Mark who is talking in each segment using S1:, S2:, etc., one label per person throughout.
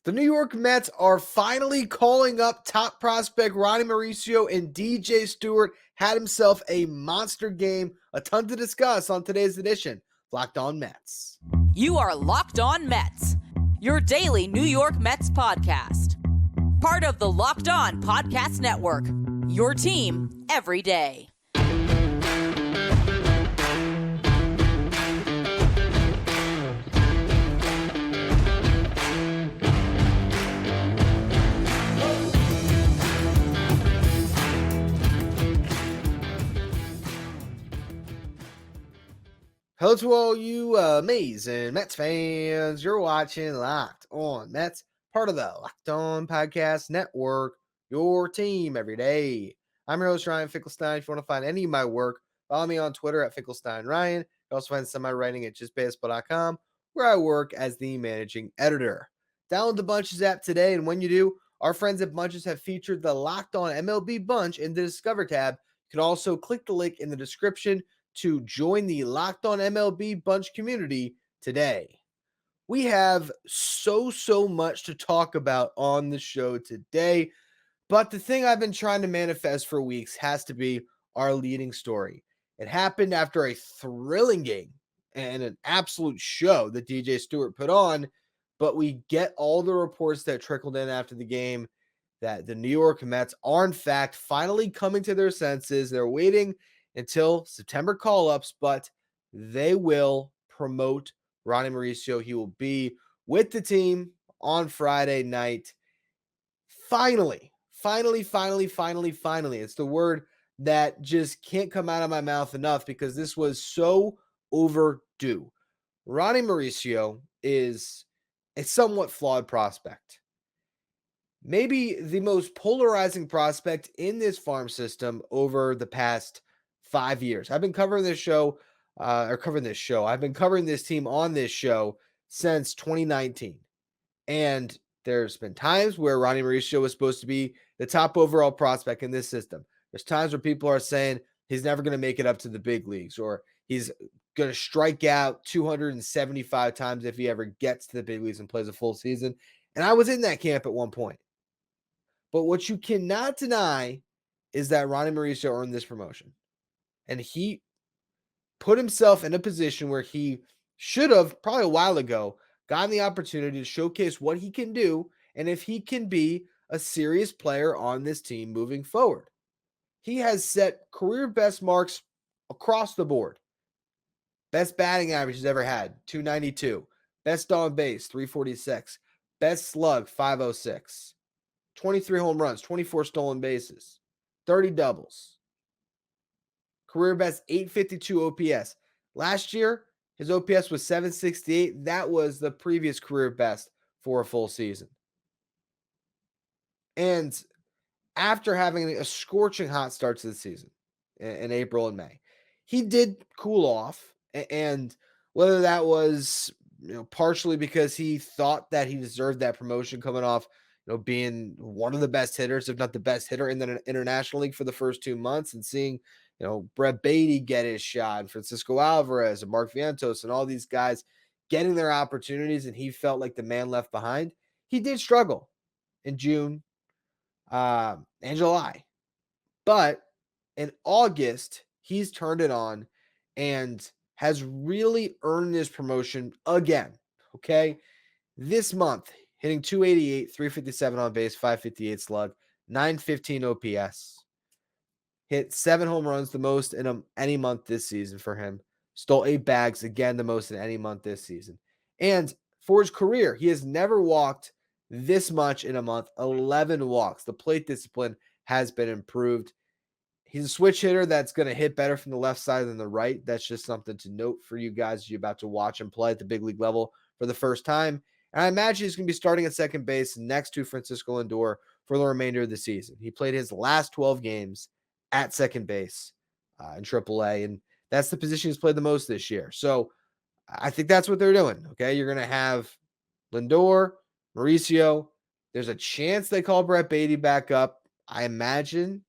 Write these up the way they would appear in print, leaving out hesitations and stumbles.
S1: The New York Mets are finally calling up top prospect Ronny Mauricio, and DJ Stewart had himself a monster game. A ton to discuss on today's edition of Locked On Mets.
S2: You are Locked On Mets, your daily New York Mets podcast. Part of the Locked On Podcast Network, your team every day.
S1: Hello to all you amazing Mets fans. You're watching Locked On Mets, part of the Locked On Podcast Network, your team every day. I'm your host, Ryan Finkelstein. If you want to find any of my work, follow me on Twitter at FinkelsteinRyan. You can also find some of my writing at justbaseball.com, where I work as the managing editor. Download the Bunches app today, and when you do, our friends at Bunches have featured the Locked On MLB Bunch in the Discover tab. You can also click the link in the description to join the Locked On MLB Bunch community today. We have so much to talk about on the show today, but the thing I've been trying to manifest for weeks has to be our leading story. It happened after a thrilling game and an absolute show that DJ Stewart put on, but we get all the reports that trickled in after the game that the New York Mets are in fact finally coming to their senses. They're waiting until September call-ups, but they will promote Ronnie Mauricio. He will be with the team on Friday night. Finally. It's the word that just can't come out of my mouth enough because this was so overdue. Ronnie Mauricio is a somewhat flawed prospect. Maybe the most polarizing prospect in this farm system over the past 5 years. I've been covering this show, I've been covering this team on this show since 2019. And there's been times where Ronnie Mauricio was supposed to be the top overall prospect in this system. There's times where people are saying he's never going to make it up to the big leagues, or he's going to strike out 275 times if he ever gets to the big leagues and plays a full season. And I was in that camp at one point. But what you cannot deny is that Ronnie Mauricio earned this promotion. And he put himself in a position where he should have, probably a while ago, gotten the opportunity to showcase what he can do and if he can be a serious player on this team moving forward. He has set career best marks across the board. Best batting average he's ever had, 292. Best on base, 346. Best slug, 506. 23 home runs, 24 stolen bases, 30 doubles. Career best 852 OPS. Last year, his OPS was 768. That was the previous career best for a full season. And after having a scorching hot start to the season in April and May, he did cool off. And whether that was partially because he thought that he deserved that promotion coming off being one of the best hitters, if not the best hitter in the International League for the first 2 months, and seeing Brett Beatty get his shot, and Francisco Alvarez and Mark Vientos and all these guys getting their opportunities, and he felt like the man left behind. He did struggle in June and July. But in August, he's turned it on and has really earned this promotion again. Okay. This month, hitting 288, 357 on base, 558 slug, 915 OPS. Hit 7 home runs, the most in any month this season for him. Stole 8 bags, again, the most in any month this season. And for his career, he has never walked this much in a month, 11 walks. The plate discipline has been improved. He's a switch hitter that's going to hit better from the left side than the right. That's just something to note for you guys as you're about to watch him play at the big league level for the first time. And I imagine he's going to be starting at second base next to Francisco Lindor for the remainder of the season. He played his last 12 games at second base in AAA, and that's the position he's played the most this year. So I think that's what they're doing, okay? You're going to have Lindor, Mauricio. There's a chance they call Brett Beatty back up. I imagine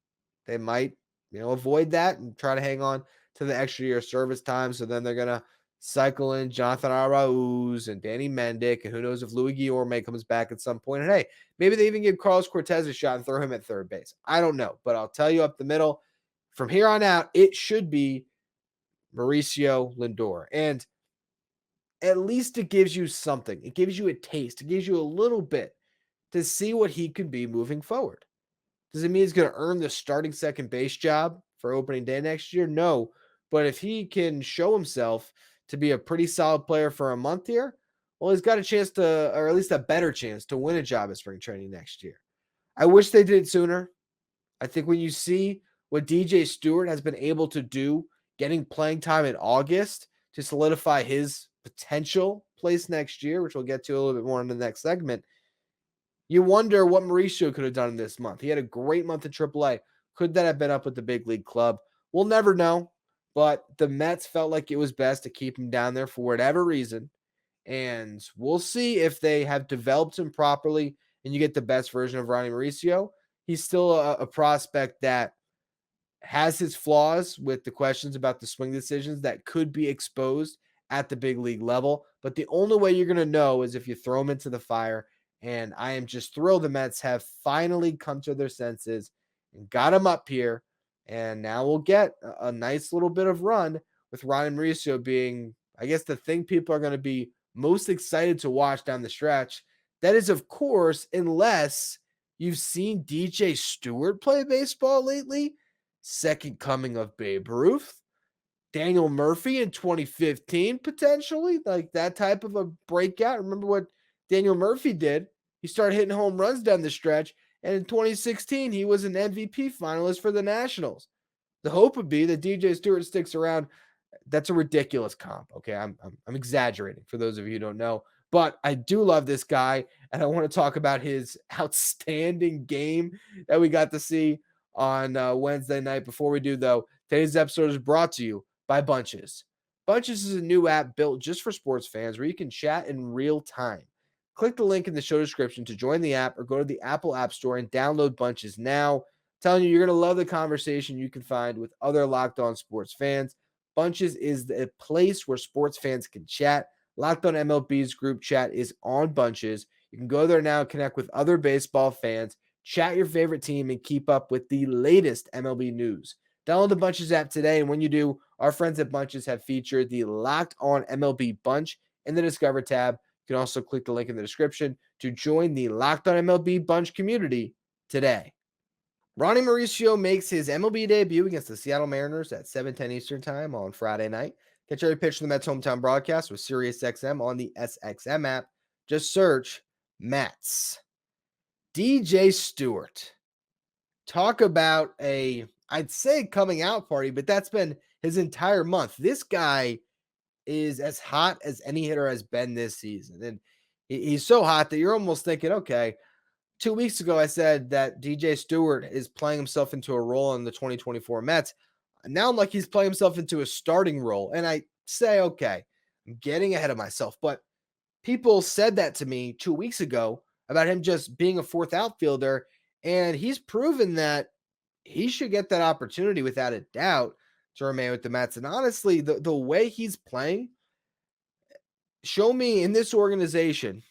S1: they might, avoid that and try to hang on to the extra year of service time. So then they're going to cycle in Jonathan Arauz and Danny Mendick, and who knows if Louis Guillorme comes back at some point. And hey, maybe they even give Carlos Cortez a shot and throw him at third base. I don't know, but I'll tell you up the middle, from here on out, it should be Mauricio Lindor. And at least it gives you something. It gives you a taste. It gives you a little bit to see what he could be moving forward. Does it mean he's going to earn the starting second base job for opening day next year? No. But if he can show himself to be a pretty solid player for a month here, well, he's got a chance to, or at least a better chance to win a job at spring training next year. I wish they did it sooner. I think when you see what DJ Stewart has been able to do, getting playing time in August to solidify his potential place next year, which we'll get to a little bit more in the next segment, you wonder what Mauricio could have done this month. He had a great month at AAA. Could that have been up with the big league club? We'll never know, but the Mets felt like it was best to keep him down there for whatever reason. And we'll see if they have developed him properly and you get the best version of Ronnie Mauricio. He's still a prospect that has his flaws with the questions about the swing decisions that could be exposed at the big league level. But the only way you're going to know is if you throw him into the fire. And I am just thrilled the Mets have finally come to their senses and got him up here. And now we'll get a nice little bit of run with Ronnie Mauricio being, I guess, the thing people are going to be most excited to watch down the stretch. That is, of course, unless you've seen DJ Stewart play baseball lately, second coming of Babe Ruth, Daniel Murphy in 2015, potentially, like that type of a breakout. Remember what Daniel Murphy did? He started hitting home runs down the stretch, and in 2016, he was an MVP finalist for the Nationals. The hope would be that DJ Stewart sticks around. That's a ridiculous comp. Okay, I'm exaggerating for those of you who don't know, but I do love this guy, and I want to talk about his outstanding game that we got to see on Wednesday night. Before we do, though, today's episode is brought to you by Bunches. Bunches is a new app built just for sports fans where you can chat in real time. Click the link in the show description to join the app or go to the Apple App Store and download Bunches now. Telling you, you're going to love the conversation you can find with other Locked On sports fans. Bunches is the place where sports fans can chat. Locked On MLB's group chat is on Bunches. You can go there now and connect with other baseball fans, chat your favorite team, and keep up with the latest MLB news. Download the Bunches app today, and when you do, our friends at Bunches have featured the Locked On MLB Bunch in the Discover tab. You can also click the link in the description to join the Locked On MLB Bunch community today. Ronnie Mauricio makes his MLB debut against the Seattle Mariners at 7:10 Eastern Time on Friday night. Catch every pitch from the Mets hometown broadcast with SiriusXM on the SXM app. Just search Mets. DJ Stewart. Talk about I'd say coming out party, but that's been his entire month. This guy is as hot as any hitter has been this season. And he's so hot that you're almost thinking, okay, 2 weeks ago, I said that DJ Stewart is playing himself into a role in the 2024 Mets. Now I'm like, he's playing himself into a starting role. And I say, okay, I'm getting ahead of myself. But people said that to me 2 weeks ago about him just being a fourth outfielder. And he's proven that he should get that opportunity without a doubt to remain with the Mets. And honestly, the way he's playing, show me in this organization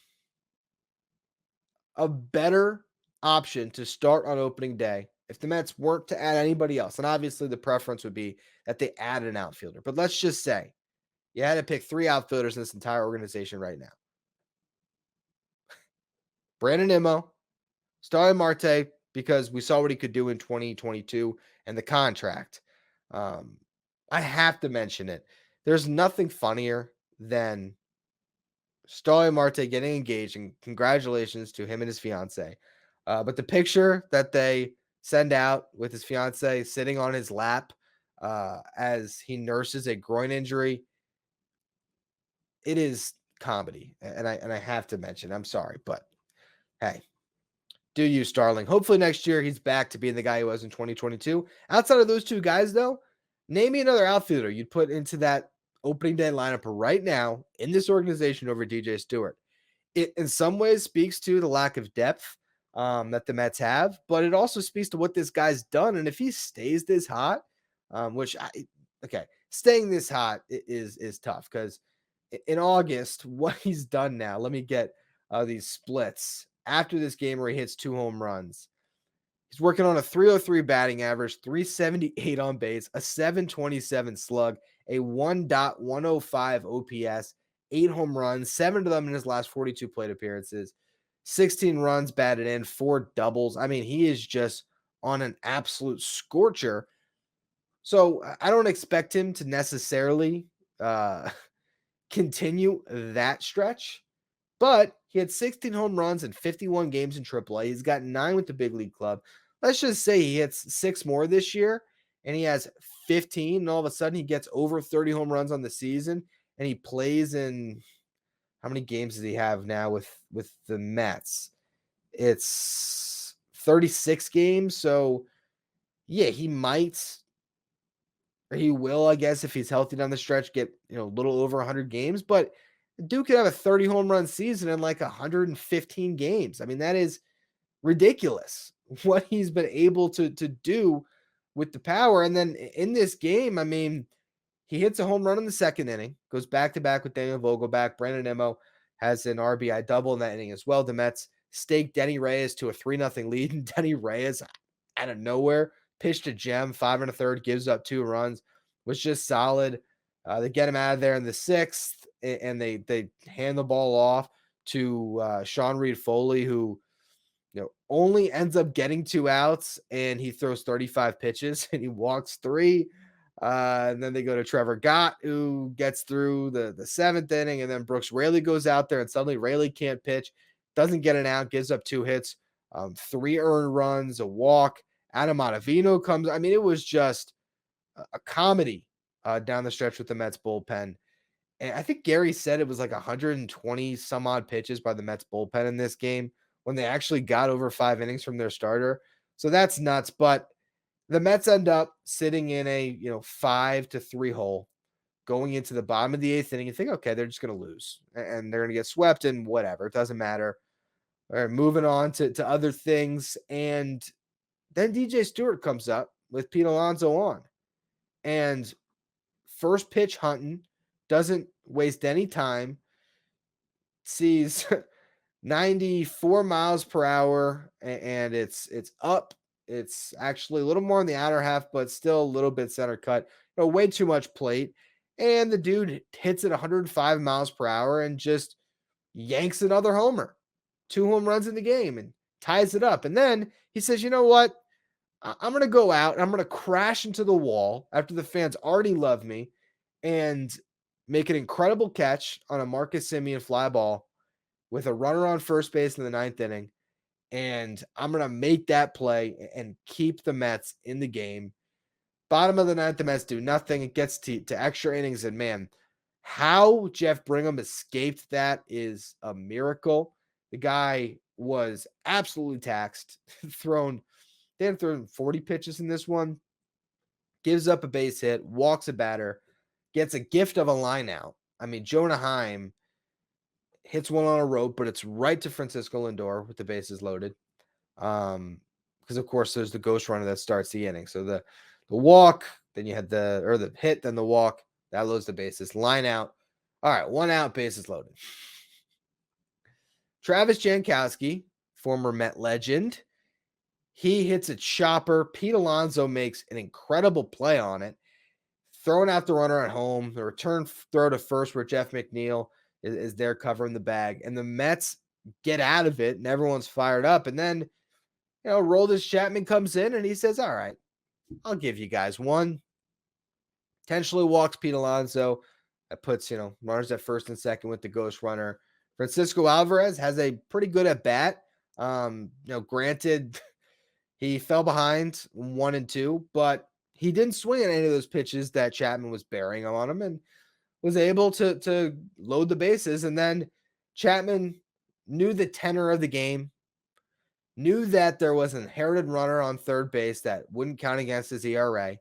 S1: a better option to start on opening day if the Mets weren't to add anybody else. And obviously the preference would be that they add an outfielder. But let's just say you had to pick 3 outfielders in this entire organization right now. Brandon Nimmo, Starling Marte, because we saw what he could do in 2022 and the contract. I have to mention it. There's nothing funnier than Starling Marte getting engaged, and congratulations to him and his fiance. But the picture that they send out with his fiance sitting on his lap as he nurses a groin injury, it is comedy. And I have to mention, I'm sorry, but hey, do you, Starling? Hopefully next year he's back to being the guy he was in 2022. Outside of those 2 guys, though, name me another outfielder you'd put into that opening day lineup right now in this organization over DJ Stewart. It in some ways speaks to the lack of depth that the Mets have, but it also speaks to what this guy's done. And if he stays this hot, okay, staying this hot is tough because in August, what he's done now, let me get these splits. After this game where he hits 2 home runs, he's working on a 303 batting average, 378 on base, a 727 slug, a 1.105 OPS, 8 home runs, 7 of them in his last 42 plate appearances, 16 runs batted in, 4 doubles. I mean, he is just on an absolute scorcher. So I don't expect him to necessarily continue that stretch, but he had 16 home runs in 51 games in AAA. He's got 9 with the big league club. Let's just say he hits 6 more this year and he has 15, and all of a sudden he gets over 30 home runs on the season, and he plays in, how many games does he have now with the Mets? It's 36 games. So yeah, he might, or he will, I guess, if he's healthy down the stretch, get, a little over 100 games. But Duke could have a 30 home run season in like 115 games. I mean, that is ridiculous what he's been able to do with the power. And then in this game, I mean, he hits a home run in the second inning, goes back to back with Daniel Vogelback. Brandon Nimmo has an RBI double in that inning as well. The Mets staked Denny Reyes to a 3-0 lead, and Denny Reyes, out of nowhere, pitched a gem, 5 1/3, gives up 2 runs, was just solid. They get him out of there in the 6th, and they hand the ball off to Sean Reed Foley, who only ends up getting 2 outs, and he throws 35 pitches and he walks 3. And then they go to Trevor Gott, who gets through the 7th inning, and then Brooks Raley goes out there, and suddenly Raley can't pitch, doesn't get an out, gives up 2 hits, 3 earned runs, a walk. Adam Ottavino comes. I mean, it was just a comedy down the stretch with the Mets bullpen. And I think Gary said it was like 120 some odd pitches by the Mets bullpen in this game when they actually got over 5 innings from their starter. So that's nuts. But the Mets end up sitting in a 5-3 hole going into the bottom of the 8th inning. You think, okay, they're just going to lose and they're going to get swept and whatever. It doesn't matter. All right, moving on to other things. And then DJ Stewart comes up with Pete Alonso on. And first pitch hunting, doesn't waste any time, sees 94 miles per hour, and it's up. It's actually a little more in the outer half, but still a little bit center cut. Way too much plate. And the dude hits it 105 miles per hour and just yanks another homer. 2 home runs in the game and ties it up. And then he says, you know what? I'm going to go out and I'm going to crash into the wall after the fans already love me and make an incredible catch on a Marcus Semien fly ball with a runner on first base in the 9th inning. And I'm going to make that play and keep the Mets in the game. Bottom of the 9th, the Mets do nothing. It gets to extra innings. And man, how Jeff Brigham escaped that is a miracle. The guy was absolutely taxed, they had thrown 40 pitches in this one, gives up a base hit, walks a batter, gets a gift of a line out. I mean, Jonah Heim hits one on a rope, but it's right to Francisco Lindor with the bases loaded. Because of course there's the ghost runner that starts the inning. So the walk, then you had the hit, then the walk, that loads the bases. Line out. All right, 1 out, bases loaded. Travis Jankowski, former Met legend, he hits a chopper. Pete Alonso makes an incredible play on it, throwing out the runner at home. The return throw to first where Jeff McNeil is there covering the bag. And the Mets get out of it, and everyone's fired up. And then, Roldis Chapman comes in, and he says, all right, I'll give you guys one. Intentionally walks Pete Alonso. That puts, runners at first and second with the ghost runner. Francisco Alvarez has a pretty good at bat. Granted, he fell behind 1 and 2, but he didn't swing at any of those pitches that Chapman was burying on him and was able to load the bases. And then Chapman knew the tenor of the game, knew that there was an inherited runner on third base that wouldn't count against his ERA,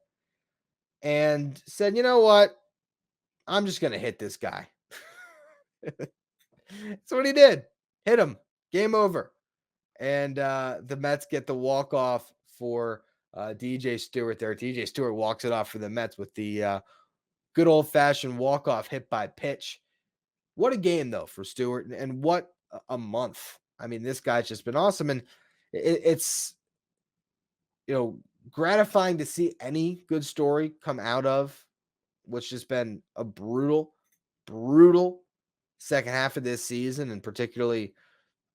S1: and said, you know what? I'm just going to hit this guy. That's what he did. Hit him. Game over. And the Mets get the walk-off for DJ Stewart there. DJ Stewart walks it off for the Mets with the Good old-fashioned walk-off hit by pitch. What a game, though, for Stewart, and what a month. I mean, this guy's just been awesome, and it's, gratifying to see any good story come out of what's just been a brutal, brutal second half of this season, and particularly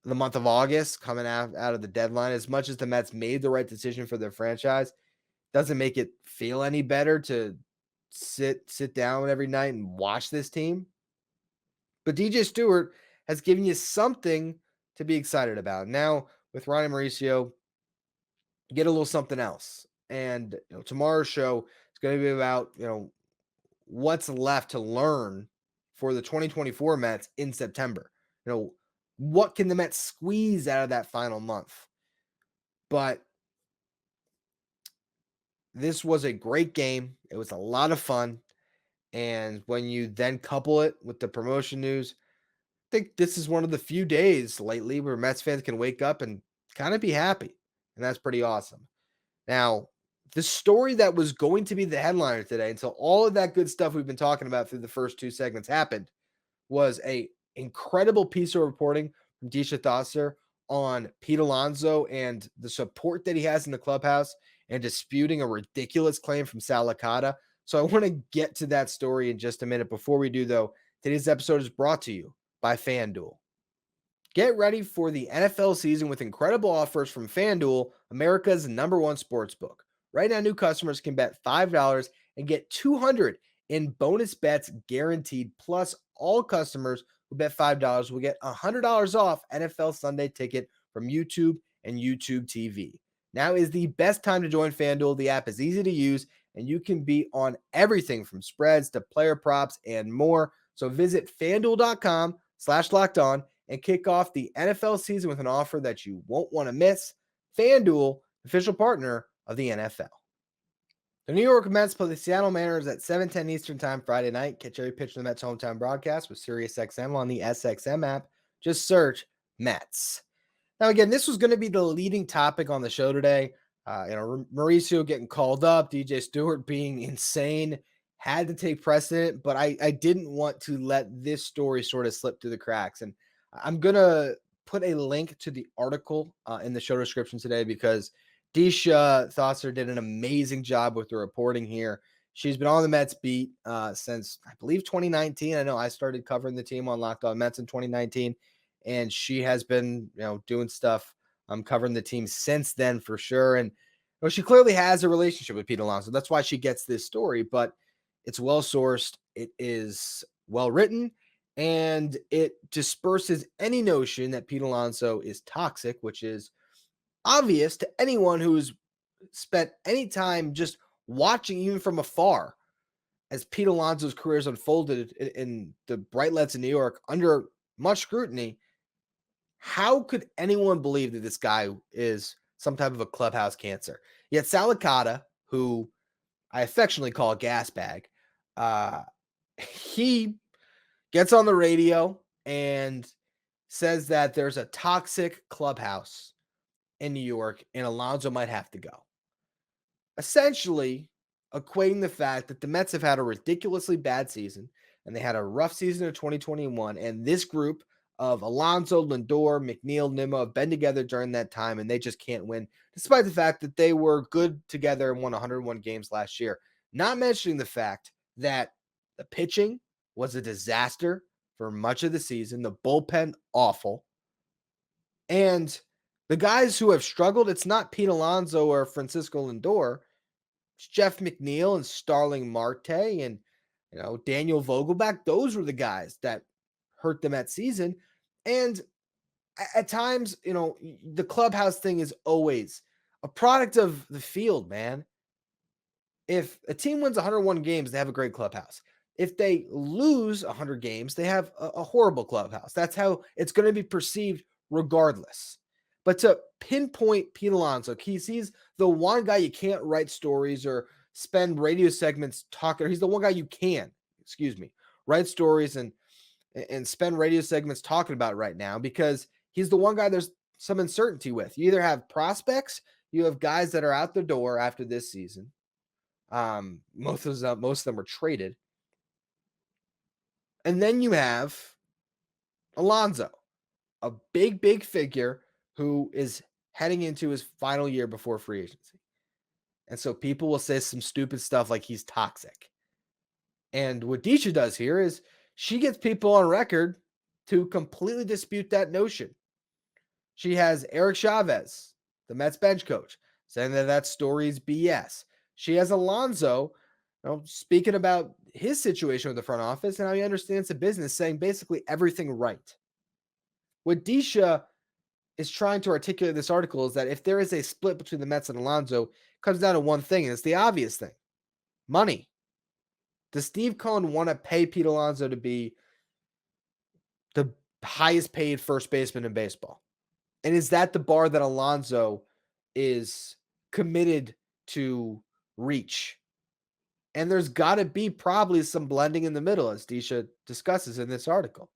S1: the month of August coming out of the deadline. As much as the Mets made the right decision for their franchise, doesn't make it feel any better to sit down every night and watch this team. But DJ Stewart has given you something to be excited about. Now with Ronnie Mauricio, get a little something else. And tomorrow's show is going to be about what's left to learn for the 2024 Mets in September. What can the Mets squeeze out of that final month? But this was a great game. It was a lot of fun. And when you then couple it with the promotion news, I think this is one of the few days lately where Mets fans can wake up and kind of be happy. And that's pretty awesome. Now, the story that was going to be the headliner today, until all of that good stuff we've been talking about through the first two segments happened, was a incredible piece of reporting from Deesha Thosar on Pete Alonso and the support that he has in the clubhouse and disputing a ridiculous claim from Sal Licata. So I want to get to that story in just a minute. Before we do, though, today's episode is brought to you by FanDuel. Get ready for the NFL season with incredible offers from FanDuel, America's #1 sportsbook. Right now, new customers can bet $5 and get $200 in bonus bets guaranteed. Plus, all customers who bet $5 will get $100 off NFL Sunday Ticket from YouTube and YouTube TV. Now is the best time to join FanDuel. The app is easy to use, and you can be on everything from spreads to player props and more. So visit FanDuel.com/lockedon and kick off the NFL season with an offer that you won't want to miss. FanDuel, official partner of the NFL. The New York Mets play the Seattle Mariners at 7:10 Eastern Time Friday night. Catch every pitch of the Mets hometown broadcast with SiriusXM on the SXM app. Just search Mets. Now, again, this was going to be the leading topic on the show today. Mauricio getting called up, DJ Stewart being insane, had to take precedent, but I didn't want to let this story sort of slip through the cracks. And I'm going to put a link to the article in the show description today because Deesha Thosar did an amazing job with the reporting here. She's been on the Mets beat since, I believe, 2019. I know I started covering the team on Locked On Mets in 2019, and she has been, doing stuff covering the team since then for sure. And she clearly has a relationship with Pete Alonso. That's why she gets this story, but it's well sourced. It is well written, and it disperses any notion that Pete Alonso is toxic, which is obvious to anyone who's spent any time just watching, even from afar, as Pete Alonso's career has unfolded in the bright lights of New York under much scrutiny. How could anyone believe that this guy is some type of a clubhouse cancer? Yet Sal Licata, who I affectionately call a gas bag, he gets on the radio and says that there's a toxic clubhouse in New York and Alonso might have to go. Essentially equating the fact that the Mets have had a ridiculously bad season and they had a rough season of 2021, and this group of Alonso, Lindor, McNeil, Nimmo have been together during that time, and they just can't win, despite the fact that they were good together and won 101 games last year. Not mentioning the fact that the pitching was a disaster for much of the season, the bullpen awful, and the guys who have struggled, it's not Pete Alonso or Francisco Lindor, it's Jeff McNeil and Starling Marte and Daniel Vogelback. Those were the guys that hurt them that season. And at times, the clubhouse thing is always a product of the field, man. If a team wins 101 games, they have a great clubhouse. If they lose 100 games, they have a horrible clubhouse. That's how it's going to be perceived regardless. But to pinpoint Pete Alonso, he's the one guy you can't write stories or spend radio segments talking. He's the one guy you can, write stories and spend radio segments talking about right now, because he's the one guy there's some uncertainty with. You either have prospects, you have guys that are out the door after this season. Most of them were traded. And then you have Alonso, a big figure who is heading into his final year before free agency. And so people will say some stupid stuff like he's toxic. And what Deesha does here is she gets people on record to completely dispute that notion. She has Eric Chavez, the Mets bench coach, saying that story is BS. She has Alonso, speaking about his situation with the front office and how he understands the business, saying basically everything right. What Deesha is trying to articulate in this article is that if there is a split between the Mets and Alonso, it comes down to one thing, and it's the obvious thing: money. Does Steve Cohen want to pay Pete Alonso to be the highest paid first baseman in baseball? And is that the bar that Alonso is committed to reach? And there's got to be probably some blending in the middle, as Deesha discusses in this article.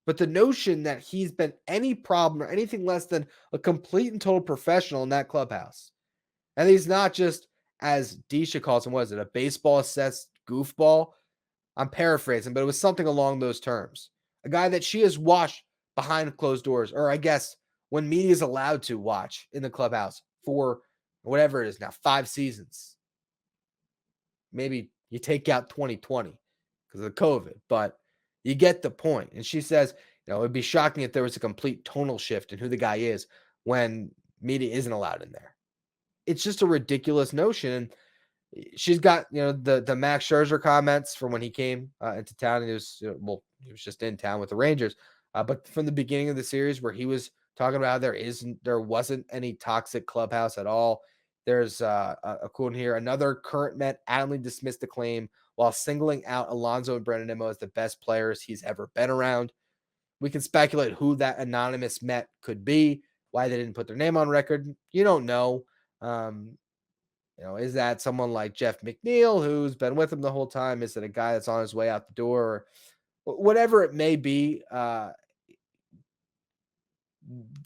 S1: But the notion that he's been any problem or anything less than a complete and total professional in that clubhouse, and he's not just, as Deesha calls him, was it a baseball-assessed goofball? I'm paraphrasing, but it was something along those terms. A guy that she has watched behind closed doors, or I guess when media is allowed to watch in the clubhouse for whatever it is now, 5 seasons. Maybe you take out 2020 because of COVID, but you get the point. And she says, it'd be shocking if there was a complete tonal shift in who the guy is when media isn't allowed in there. It's just a ridiculous notion. She's got, the Max Scherzer comments from when he came into town. He was, he was just in town with the Rangers. But from the beginning of the series where he was talking about there wasn't any toxic clubhouse at all. There's a quote here: another current Met adamantly dismissed the claim while singling out Alonso and Brandon Nimmo as the best players he's ever been around. We can speculate who that anonymous Met could be, why they didn't put their name on record. You don't know. Is that someone like Jeff McNeil who's been with him the whole time? Is it a guy that's on his way out the door? Or whatever it may be,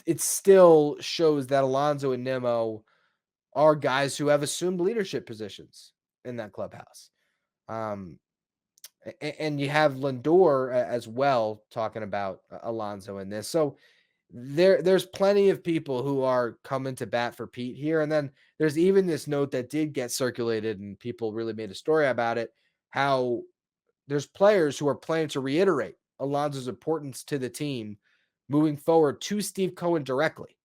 S1: it still shows that Alonso and Nimmo are guys who have assumed leadership positions in that clubhouse. And you have Lindor as well talking about Alonso in this. So there's plenty of people who are coming to bat for Pete here. And then there's even this note that did get circulated and people really made a story about it, how there's players who are planning to reiterate Alonso's importance to the team moving forward to Steve Cohen directly.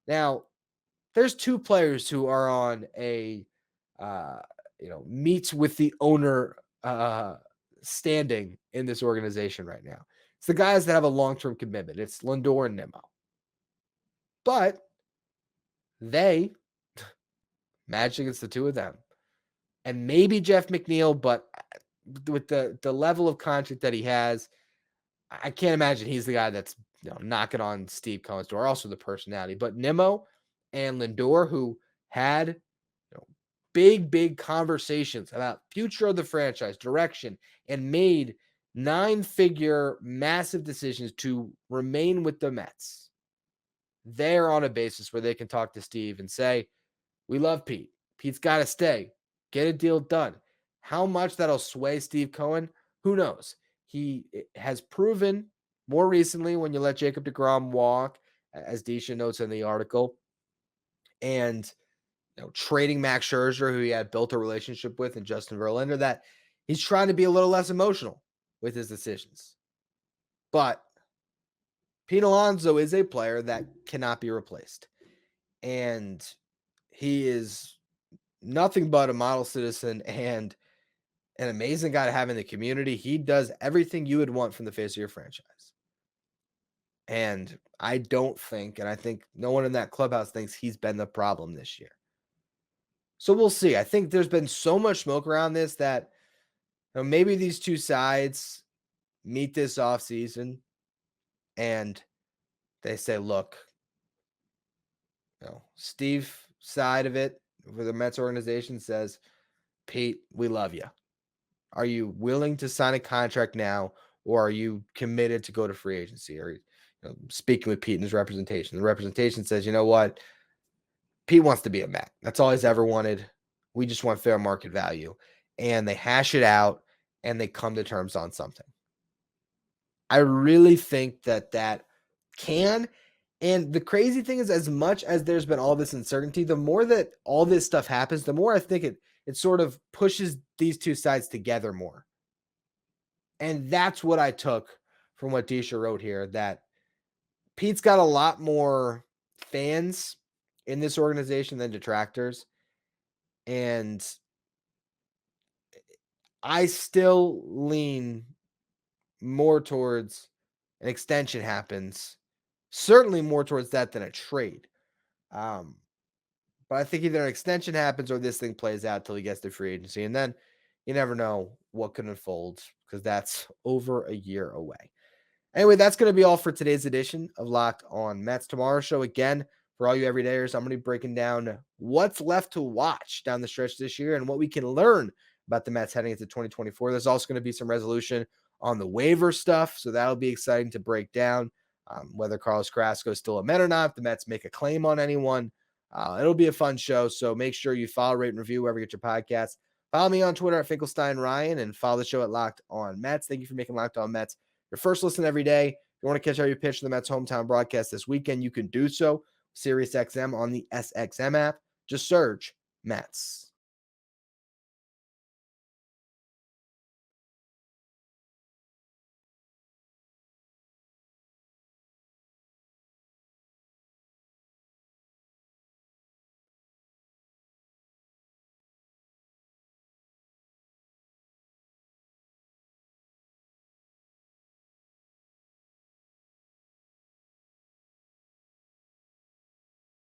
S1: Now, there's 2 players who are on a, meets with the owner standing in this organization right now. It's the guys that have a long-term commitment. It's Lindor and Nimmo. But they match against the 2 of them. And maybe Jeff McNeil, but with the level of contract that he has, I can't imagine he's the guy that's knocking on Steve Cohen's door. Also the personality. But Nimmo and Lindor, who had big conversations about future of the franchise, direction, and made 9-figure massive decisions to remain with the Mets. They're on a basis where they can talk to Steve and say, we love Pete. Pete's got to stay. Get a deal done. How much that'll sway Steve Cohen, who knows? He has proven more recently when you let Jacob deGrom walk, as Deesha notes in the article, and trading Max Scherzer, who he had built a relationship with, and Justin Verlander, that he's trying to be a little less emotional with his decisions. But Pete Alonso is a player that cannot be replaced. And he is nothing but a model citizen and an amazing guy to have in the community. He does everything you would want from the face of your franchise. And I don't think, and I think no one in that clubhouse thinks he's been the problem this year. So we'll see. I think there's been so much smoke around this that maybe these 2 sides meet this offseason and they say, look, Steve's side of it for the Mets organization says, Pete, we love you. Are you willing to sign a contract now, or are you committed to go to free agency? Or speaking with Pete and his representation, the representation says, you know what? Pete wants to be a Met. That's all he's ever wanted. We just want fair market value. And they hash it out and they come to terms on something. I really think that can. And the crazy thing is, as much as there's been all this uncertainty, the more that all this stuff happens, the more I think it sort of pushes these two sides together more. And that's what I took from what Deesha wrote here, that Pete's got a lot more fans in this organization than detractors. And I still lean more towards an extension happens, certainly more towards that than a trade. Um, but I think either an extension happens or this thing plays out till he gets to free agency. And then you never know what could unfold because that's over a year away. Anyway, that's going to be all for today's edition of Locked On Mets. Tomorrow's show, again, for all you everydayers, I'm going to be breaking down what's left to watch down the stretch this year and what we can learn about the Mets heading into 2024. There's also going to be some resolution on the waiver stuff, so that'll be exciting to break down. Whether Carlos Carrasco is still a Met or not, if the Mets make a claim on anyone. It'll be a fun show, so make sure you follow, rate, and review wherever you get your podcasts. Follow me on Twitter at Finkelstein Ryan and follow the show at Locked On Mets. Thank you for making Locked On Mets your first listen every day. If you want to catch how you pitch the Mets hometown broadcast this weekend, you can do so. SiriusXM on the SXM app. Just search Mets.